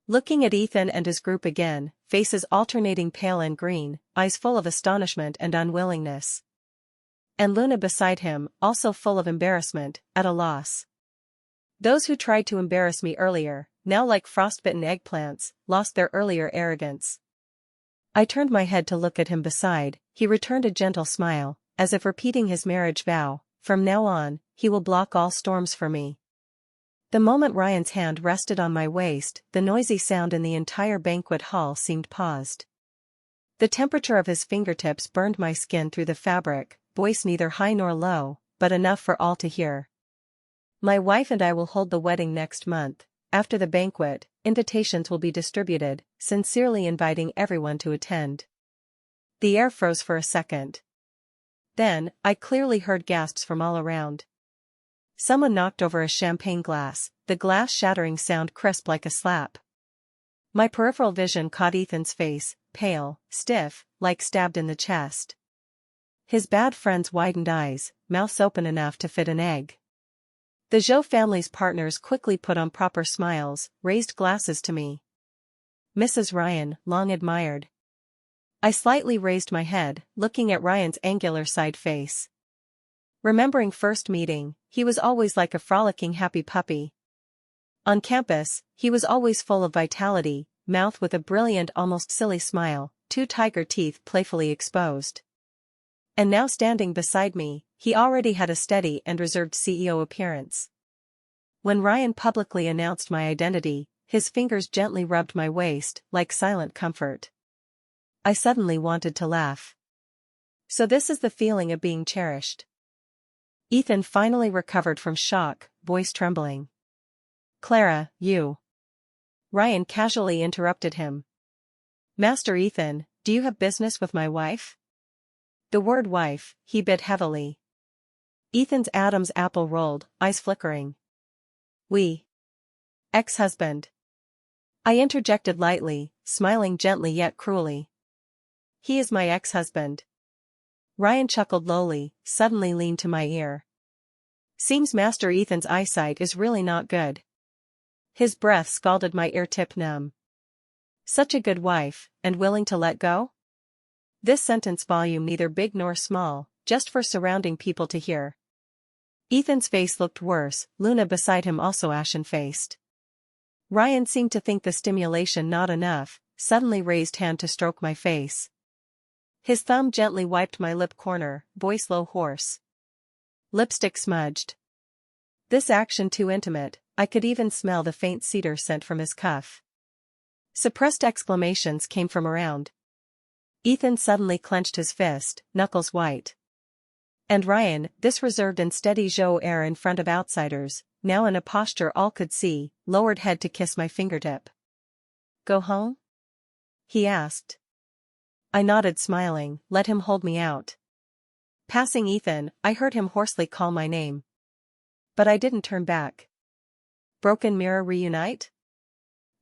Looking at Ethan and his group again, faces alternating pale and green, eyes full of astonishment and unwillingness. And Luna beside him, also full of embarrassment, at a loss. Those who tried to embarrass me earlier, now like frostbitten eggplants, lost their earlier arrogance. I turned my head to look at him beside, he returned a gentle smile, as if repeating his marriage vow, from now on, he will block all storms for me. The moment Ryan's hand rested on my waist, the noisy sound in the entire banquet hall seemed paused. The temperature of his fingertips burned my skin through the fabric, voice neither high nor low, but enough for all to hear. My wife and I will hold the wedding next month. After the banquet, invitations will be distributed, sincerely inviting everyone to attend. The air froze for a second. Then, I clearly heard gasps from all around. Someone knocked over a champagne glass, the glass shattering sound crisp like a slap. My peripheral vision caught Ethan's face, pale, stiff, like stabbed in the chest. His bad friend's widened eyes, mouths open enough to fit an egg. The Zhou family's partners quickly put on proper smiles, raised glasses to me. Mrs. Ryan, long admired. I slightly raised my head, looking at Ryan's angular side face. Remembering first meeting, he was always like a frolicking happy puppy. On campus, he was always full of vitality, mouth with a brilliant almost silly smile, two tiger teeth playfully exposed. And now standing beside me, he already had a steady and reserved CEO appearance. When Ryan publicly announced my identity, his fingers gently rubbed my waist, like silent comfort. I suddenly wanted to laugh. So this is the feeling of being cherished. Ethan finally recovered from shock, voice trembling. Clara, you. Ryan casually interrupted him. Master Ethan, do you have business with my wife? The word wife, he bit heavily. Ethan's Adam's apple rolled, eyes flickering. Ex-husband. I interjected lightly, smiling gently yet cruelly. He is my ex-husband. Ryan chuckled lowly, suddenly leaned to my ear. Seems Master Ethan's eyesight is really not good. His breath scalded my ear tip numb. Such a good wife, and willing to let go? This sentence volume neither big nor small, just for surrounding people to hear. Ethan's face looked worse, Luna beside him also ashen-faced. Ryan seemed to think the stimulation not enough, suddenly raised hand to stroke my face. His thumb gently wiped my lip corner, voice low hoarse. Lipstick smudged. This action too intimate, I could even smell the faint cedar scent from his cuff. Suppressed exclamations came from around. Ethan suddenly clenched his fist, knuckles white. And Ryan, this reserved and steady Joe air in front of outsiders, now in a posture all could see, lowered head to kiss my fingertip. Go home? He asked. I nodded smiling, let him hold me out. Passing Ethan, I heard him hoarsely call my name. But I didn't turn back. Broken mirror reunite?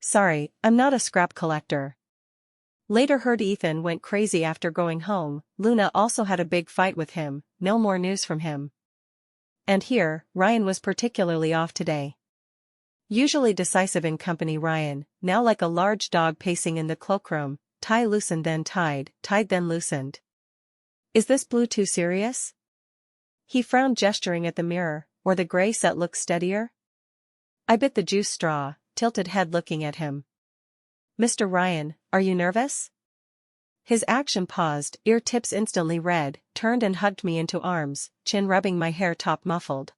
Sorry, I'm not a scrap collector. Later heard Ethan went crazy after going home, Luna also had a big fight with him, no more news from him. And here, Ryan was particularly off today. Usually decisive in company Ryan, now like a large dog pacing in the cloakroom, tie loosened then tied then loosened. Is this blue too serious? He frowned gesturing at the mirror, or the gray set looks steadier? I bit the juice straw, tilted head looking at him. Mr. Ryan, are you nervous? His action paused, ear tips instantly red, turned and hugged me into arms, chin rubbing my hair top muffled.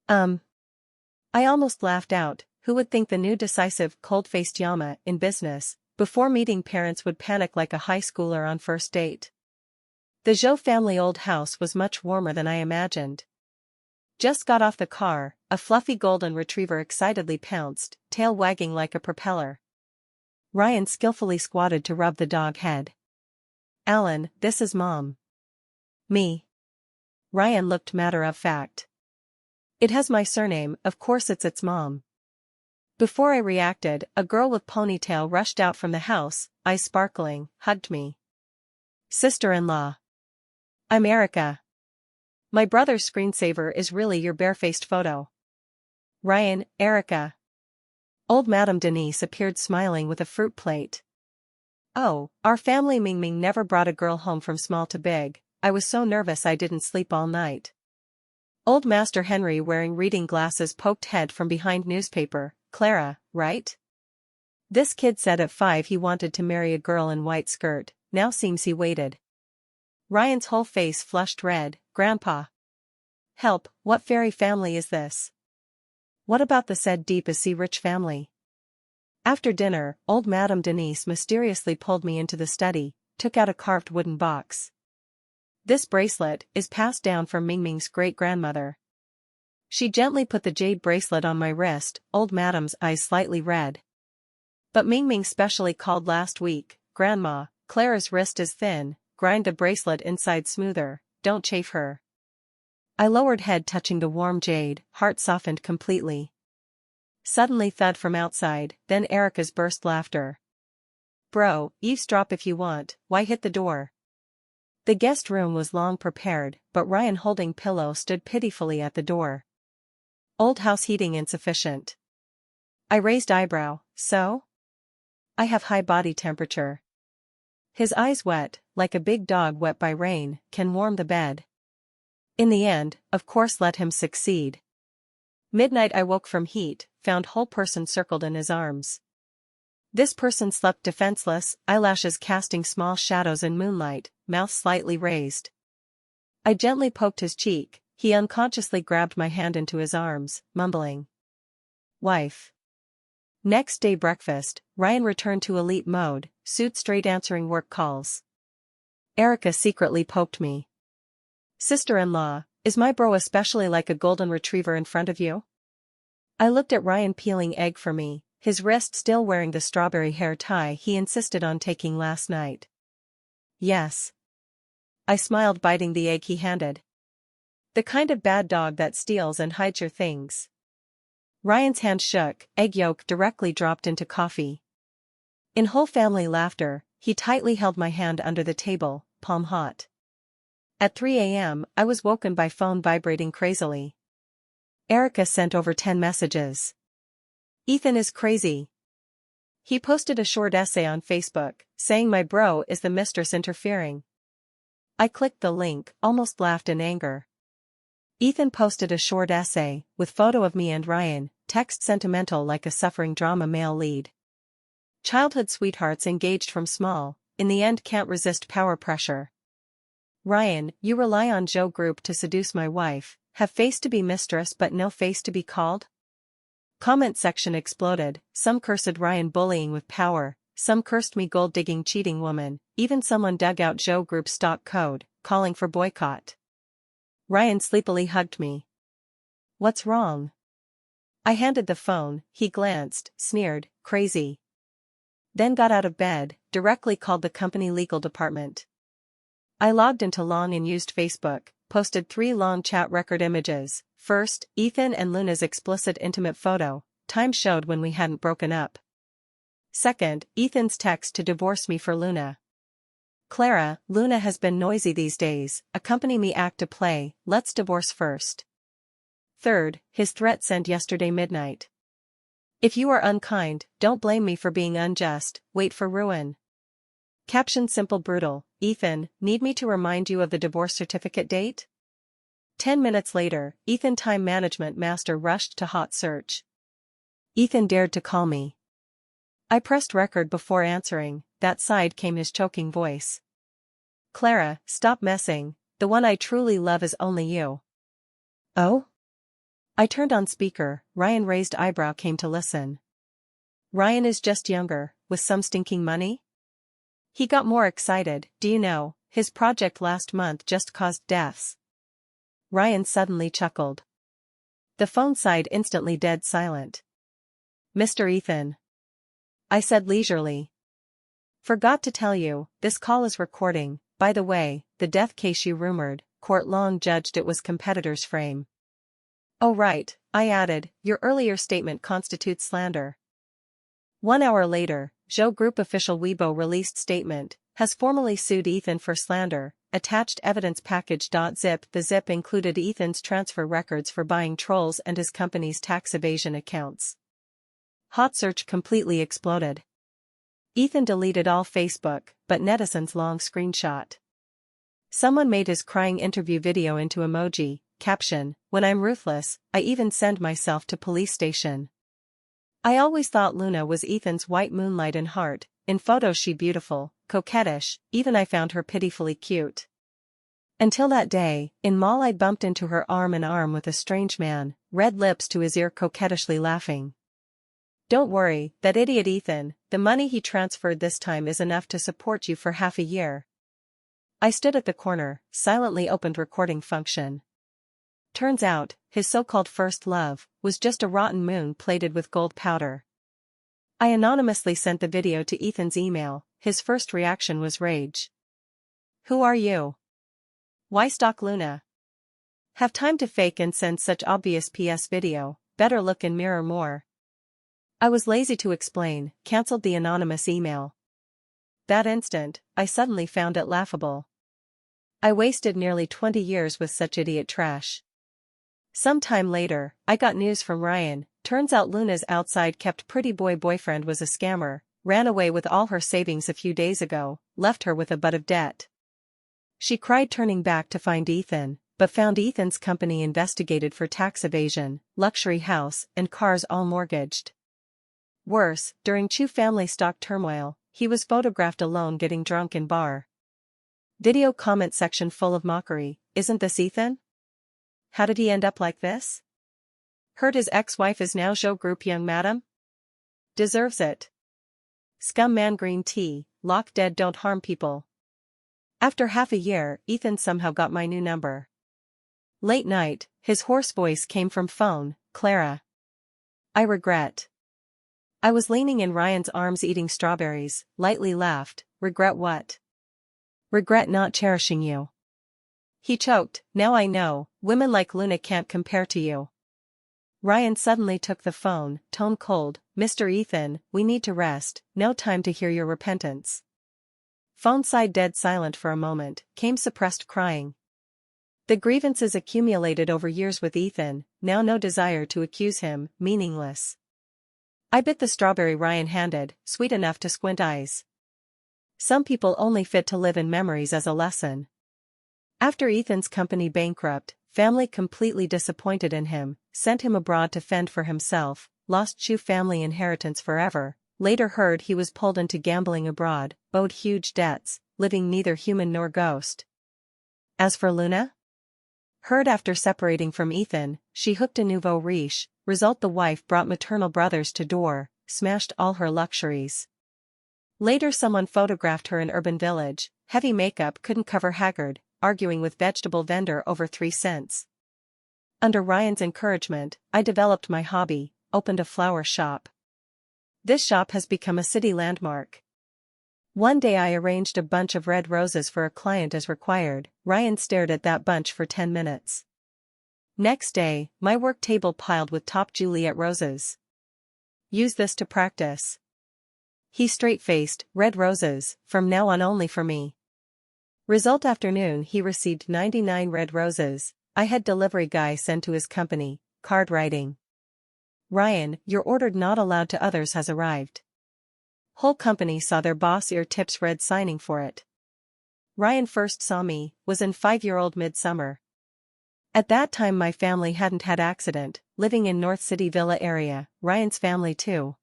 I almost laughed out, who would think the new decisive, cold-faced Yama, in business, before meeting parents would panic like a high schooler on first date. The Zhou family old house was much warmer than I imagined. Just got off the car, a fluffy golden retriever excitedly pounced, tail wagging like a propeller. Ryan skillfully squatted to rub the dog head. Alan, this is Mom. Me. Ryan looked matter-of-fact. It has my surname, of course it's its mom. Before I reacted, a girl with ponytail rushed out from the house, eyes sparkling, hugged me. Sister-in-law. I'm Erica. My brother's screensaver is really your barefaced photo. Ryan, Erica. Old Madame Denise appeared smiling with a fruit plate. Oh, our family Ming Ming never brought a girl home from small to big, I was so nervous I didn't sleep all night. Old Master Henry wearing reading glasses poked head from behind newspaper, Clara, right? This kid said at 5 he wanted to marry a girl in white skirt, now seems he waited. Ryan's whole face flushed red, Grandpa. Help, what fairy family is this? What about the said deep as sea rich family? After dinner, old Madame Denise mysteriously pulled me into the study, took out a carved wooden box. This bracelet is passed down from Ming Ming's great-grandmother. She gently put the jade bracelet on my wrist, old Madame's eyes slightly red. But Ming Ming specially called last week, Grandma, Clara's wrist is thin, grind the bracelet inside smoother, don't chafe her. I lowered head touching the warm jade, heart softened completely. Suddenly thud from outside, then Erica's burst laughter. Bro, eavesdrop if you want, why hit the door? The guest room was long prepared, but Ryan holding pillow stood pitifully at the door. Old house heating insufficient. I raised eyebrow, so? I have high body temperature. His eyes wet, like a big dog wet by rain, can warm the bed. In the end, of course let him succeed. Midnight I woke from heat, found whole person circled in his arms. This person slept defenseless, eyelashes casting small shadows in moonlight, mouth slightly raised. I gently poked his cheek, he unconsciously grabbed my hand into his arms, mumbling. Wife. Next day breakfast, Ryan returned to elite mode, suit straight answering work calls. Erica secretly poked me. Sister-in-law, is my bro especially like a golden retriever in front of you? I looked at Ryan peeling egg for me, his wrist still wearing the strawberry hair tie he insisted on taking last night. Yes. I smiled biting the egg he handed. The kind of bad dog that steals and hides your things. Ryan's hand shook, egg yolk directly dropped into coffee. In whole family laughter, he tightly held my hand under the table, palm hot. At 3 a.m., I was woken by phone vibrating crazily. Erica sent over 10 messages. Ethan is crazy. He posted a short essay on Facebook, saying my bro is the mistress interfering. I clicked the link, almost laughed in anger. Ethan posted a short essay, with photo of me and Ryan, text sentimental like a suffering drama male lead. Childhood sweethearts engaged from small, in the end can't resist power pressure. Ryan, you rely on Joe Group to seduce my wife, have face to be mistress but no face to be called? Comment section exploded, some cursed Ryan bullying with power, some cursed me gold-digging cheating woman, even someone dug out Joe Group's stock code, calling for boycott. Ryan sleepily hugged me. What's wrong? I handed the phone, he glanced, sneered, crazy. Then got out of bed, directly called the company legal department. I logged into long and used Facebook, posted 3 long chat record images. First, Ethan and Luna's explicit intimate photo, time showed when we hadn't broken up. Second, Ethan's text to divorce me for Luna. Clara, Luna has been noisy these days, accompany me act to play, let's divorce first. Third, his threat sent yesterday midnight. If you are unkind, don't blame me for being unjust, wait for ruin. Caption simple brutal, Ethan, need me to remind you of the divorce certificate date? 10 minutes later, Ethan time management master rushed to hot search. Ethan dared to call me. I pressed record before answering, that side came his choking voice. Clara, stop messing, the one I truly love is only you. Oh? I turned on speaker, Ryan raised eyebrow came to listen. Ryan is just younger, with some stinking money? He got more excited, do you know, his project last month just caused deaths. Ryan suddenly chuckled. The phone side instantly dead silent. Mr. Ethan. I said leisurely. Forgot to tell you, this call is recording, by the way, the death case you rumored, court long judged it was competitor's frame. Oh right, I added, your earlier statement constitutes slander. 1 hour later, Joe Group official Weibo released statement, has formally sued Ethan for slander, attached evidence package. Zip. The zip included Ethan's transfer records for buying trolls and his company's tax evasion accounts. Hot search completely exploded. Ethan deleted all Facebook, but netizens long screenshot. Someone made his crying interview video into emoji, caption, when I'm ruthless, I even send myself to police station. I always thought Luna was Ethan's white moonlight and heart, in photos she beautiful, coquettish, even I found her pitifully cute. Until that day, in mall I bumped into her arm in arm with a strange man, red lips to his ear coquettishly laughing. Don't worry, that idiot Ethan, the money he transferred this time is enough to support you for half a year. I stood at the corner, silently opened recording function. Turns out, his so-called first love, was just a rotten moon plated with gold powder. I anonymously sent the video to Ethan's email, his first reaction was rage. Who are you? Why stalk Luna? Have time to fake and send such obvious PS video, better look in mirror more. I was lazy to explain, cancelled the anonymous email. That instant, I suddenly found it laughable. I wasted nearly 20 years with such idiot trash. Some time later, I got news from Ryan, turns out Luna's outside kept pretty boy boyfriend was a scammer, ran away with all her savings a few days ago, left her with a butt of debt. She cried turning back to find Ethan, but found Ethan's company investigated for tax evasion, luxury house, and cars all mortgaged. Worse, during Chu family stock turmoil, he was photographed alone getting drunk in bar. Video comment section full of mockery, isn't this Ethan? How did he end up like this? Heard his ex-wife is now Joe Group young madam? Deserves it. Scum man green tea, lock dead don't harm people. After half a year, Ethan somehow got my new number. Late night, his hoarse voice came from phone, Clara. I regret. I was leaning in Ryan's arms eating strawberries, lightly laughed, regret what? Regret not cherishing you. He choked, now I know, women like Luna can't compare to you. Ryan suddenly took the phone, tone cold, Mr. Ethan, we need to rest, no time to hear your repentance. Phone side dead silent for a moment, came suppressed crying. The grievances accumulated over years with Ethan, now no desire to accuse him, meaningless. I bit the strawberry Ryan handed, sweet enough to squint eyes. Some people only fit to live in memories as a lesson. After Ethan's company bankrupt, family completely disappointed in him, sent him abroad to fend for himself, lost Chu family inheritance forever, later heard he was pulled into gambling abroad, owed huge debts, living neither human nor ghost. As for Luna? Heard after separating from Ethan, she hooked a nouveau riche, result the wife brought maternal brothers to door, smashed all her luxuries. Later someone photographed her in urban village, heavy makeup couldn't cover haggard, arguing with vegetable vendor over 3 cents. Under Ryan's encouragement, I developed my hobby, opened a flower shop. This shop has become a city landmark. One day I arranged a bunch of red roses for a client as required. Ryan stared at that bunch for 10 minutes. Next day, my work table piled with top Juliet roses. Use this to practice. He straight-faced, red roses, from now on only for me. Result afternoon he received 99 red roses. I had delivery guy send to his company, card writing. Ryan, your order not allowed to others has arrived. Whole company saw their boss ear tips red signing for it. Ryan first saw me, was in 5-year-old midsummer. At that time my family hadn't had accident, living in North City Villa area, Ryan's family too.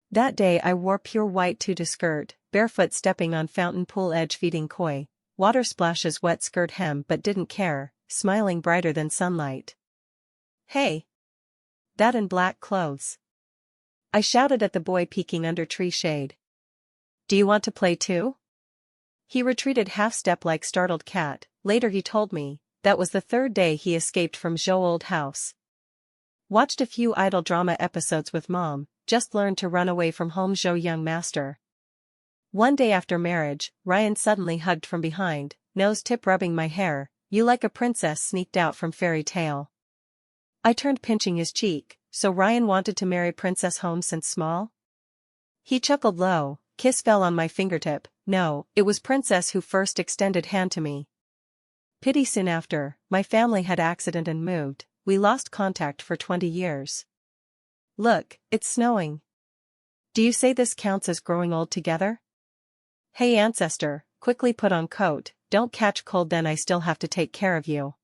That day I wore pure white tutu skirt, barefoot stepping on fountain pool edge feeding koi, water splashes wet skirt hem but didn't care, smiling brighter than sunlight. Hey! That in black clothes. I shouted at the boy peeking under tree shade. Do you want to play too? He retreated half-step like startled cat. Later he told me, that was the 3rd day he escaped from Zhou old house. Watched a few idol drama episodes with mom, just learned to run away from home Zhou young master. One day after marriage, Ryan suddenly hugged from behind, nose tip rubbing my hair, you like a princess sneaked out from fairy tale. I turned pinching his cheek, so Ryan wanted to marry Princess Holmes since small? He chuckled low, kiss fell on my fingertip, no, it was Princess who first extended hand to me. Pity soon after, my family had accident and moved, we lost contact for 20 years. Look, it's snowing. Do you say this counts as growing old together? Hey ancestor, quickly put on coat, don't catch cold then I still have to take care of you.